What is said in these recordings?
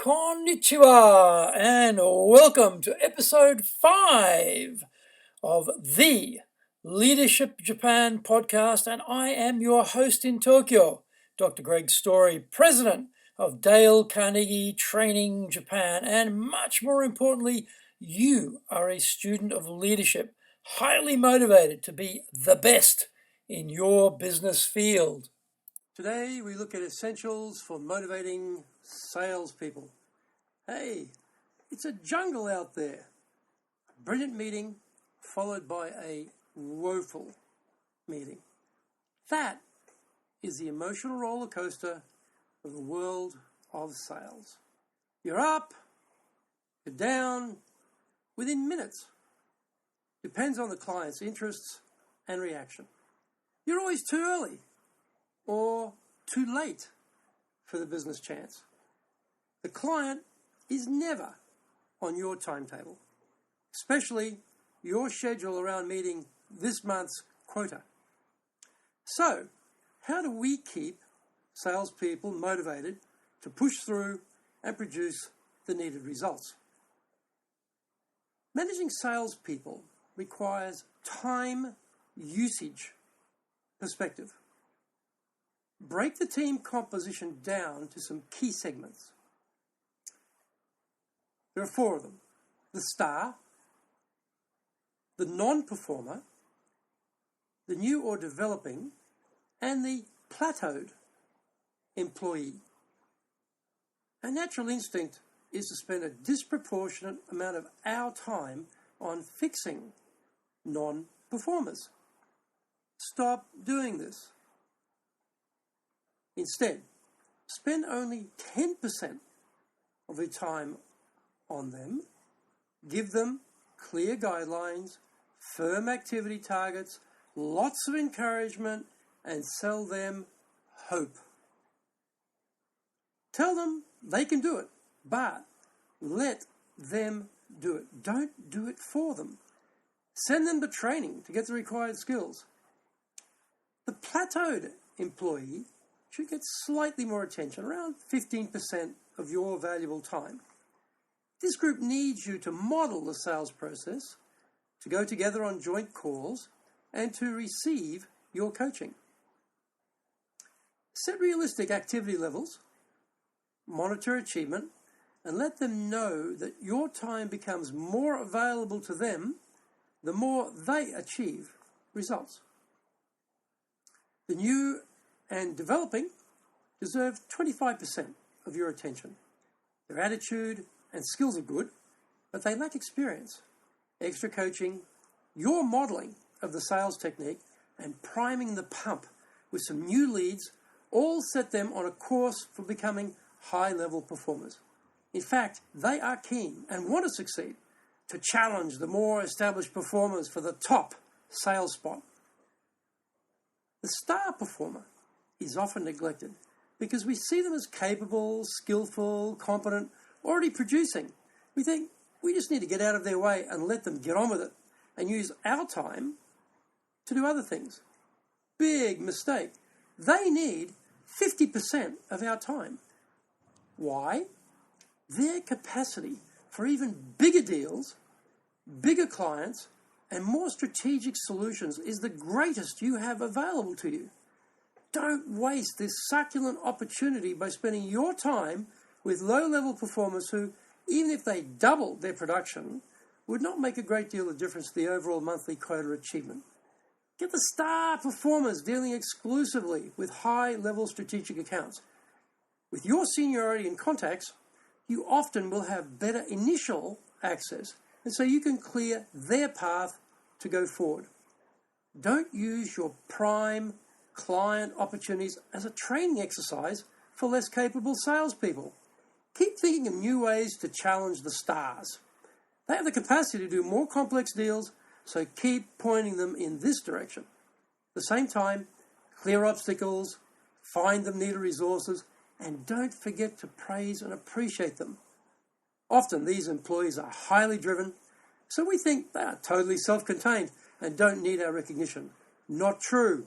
Konnichiwa and welcome to episode 5 of the Leadership Japan podcast, and I am your host in Tokyo, Dr. Greg Story, president of Dale Carnegie Training Japan, and much more importantly, you are a student of leadership, highly motivated to be the best in your business field. Today we look at essentials for motivating salespeople. Hey, it's a jungle out there. A brilliant meeting followed by a woeful meeting. That is the emotional roller coaster of the world of sales. You're up, you're down within minutes. Depends on the client's interests and reaction. You're always too early or too late for the business chance. The client is never on your timetable, especially your schedule around meeting this month's quota. So, how do we keep salespeople motivated to push through and produce the needed results? Managing salespeople requires time usage perspective. Break the team composition down to some key segments. There are 4 of them: the star, the non-performer, the new or developing, and the plateaued employee. Our natural instinct is to spend a disproportionate amount of our time on fixing non-performers. Stop doing this. Instead, spend only 10% of your time on them, give them clear guidelines, firm activity targets, lots of encouragement, and sell them hope. Tell them they can do it, but let them do it. Don't do it for them. Send them to training to get the required skills. The plateaued employee should get slightly more attention, around 15% of your valuable time. This group needs you to model the sales process, to go together on joint calls, and to receive your coaching. Set realistic activity levels, monitor achievement, and let them know that your time becomes more available to them the more they achieve results. The new and developing deserve 25% of your attention. Their attitude and skills are good, but they lack experience. Extra coaching, your modeling of the sales technique, and priming the pump with some new leads all set them on a course for becoming high-level performers. In fact, they are keen and want to succeed to challenge the more established performers for the top sales spot. The star performer is often neglected because we see them as capable, skillful, competent, already producing. We think we just need to get out of their way and let them get on with it and use our time to do other things. Big mistake. They need 50% of our time. Why? Their capacity for even bigger deals, bigger clients, and more strategic solutions is the greatest you have available to you. Don't waste this succulent opportunity by spending your time with low-level performers who, even if they doubled their production, would not make a great deal of difference to the overall monthly quota achievement. Get the star performers dealing exclusively with high-level strategic accounts. With your seniority and contacts, you often will have better initial access, and so you can clear their path to go forward. Don't use your prime client opportunities as a training exercise for less capable salespeople. Keep thinking of new ways to challenge the stars. They have the capacity to do more complex deals, so keep pointing them in this direction. At the same time, clear obstacles, find them needed resources, and don't forget to praise and appreciate them. Often these employees are highly driven, so we think they are totally self-contained and don't need our recognition. Not true.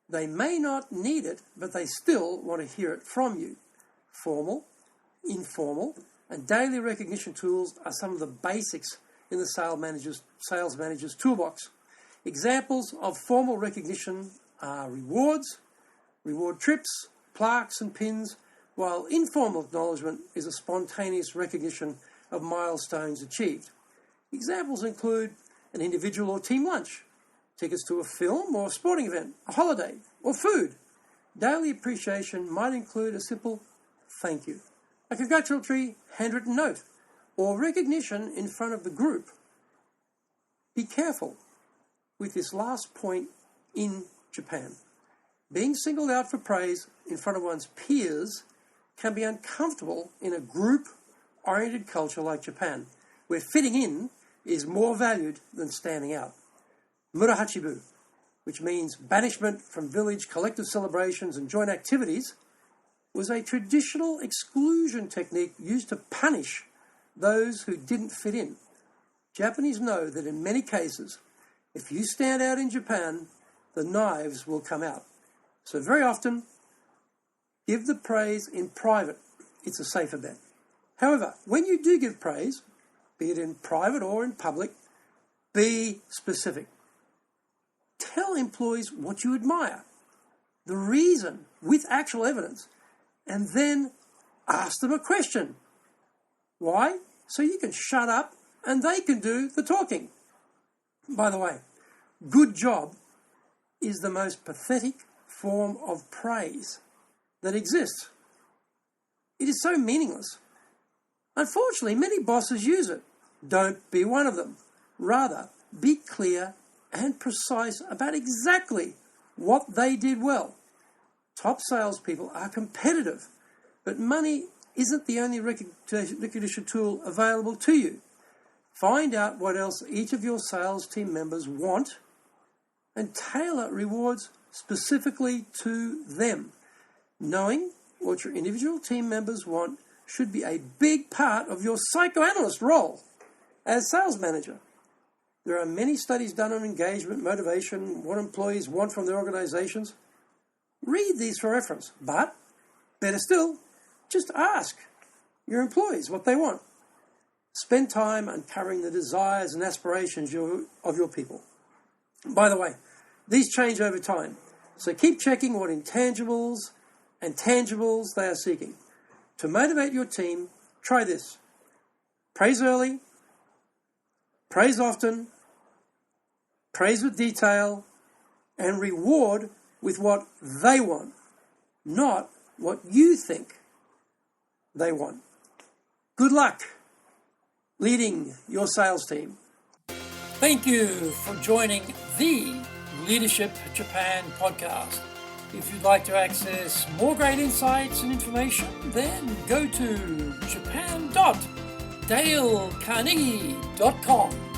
They may not need it, but they still want to hear it from you. Formal, informal, and daily recognition tools are some of the basics in the sales manager's toolbox. Examples of formal recognition are rewards, reward trips, plaques and pins, while informal acknowledgement is a spontaneous recognition of milestones achieved. Examples include an individual or team lunch, tickets to a film or a sporting event, a holiday, or food. Daily appreciation might include a simple thank you, a congratulatory handwritten note, or recognition in front of the group. Be careful with this last point in Japan. Being singled out for praise in front of one's peers can be uncomfortable in a group-oriented culture like Japan, where fitting in is more valued than standing out. Murahachibu, which means banishment from village collective celebrations and joint activities, was a traditional exclusion technique used to punish those who didn't fit in. Japanese know that in many cases, if you stand out in Japan, the knives will come out. So very often, give the praise in private. It's a safer bet. However, when you do give praise, be it in private or in public, be specific. Tell employees what you admire, the reason with actual evidence, and then ask them a question. Why? So you can shut up and they can do the talking. By the way, good job is the most pathetic form of praise that exists. It is so meaningless. Unfortunately, many bosses use it. Don't be one of them. Rather, be clear and precise about exactly what they did well. Top salespeople are competitive, but money isn't the only recognition tool available to you. Find out what else each of your sales team members want and tailor rewards specifically to them. Knowing what your individual team members want should be a big part of your psychoanalyst role as sales manager. There are many studies done on engagement, motivation, what employees want from their organizations. Read these for reference, but better still, just ask your employees what they want. Spend time uncovering the desires and aspirations of your people. By the way, these change over time, so keep checking what intangibles and tangibles they are seeking. To motivate your team, try this. Praise early, praise often, praise with detail, and reward with what they want, not what you think they want. Good luck leading your sales team. Thank you for joining the Leadership Japan podcast. If you'd like to access more great insights and information, then go to japan.dalecarnegie.com.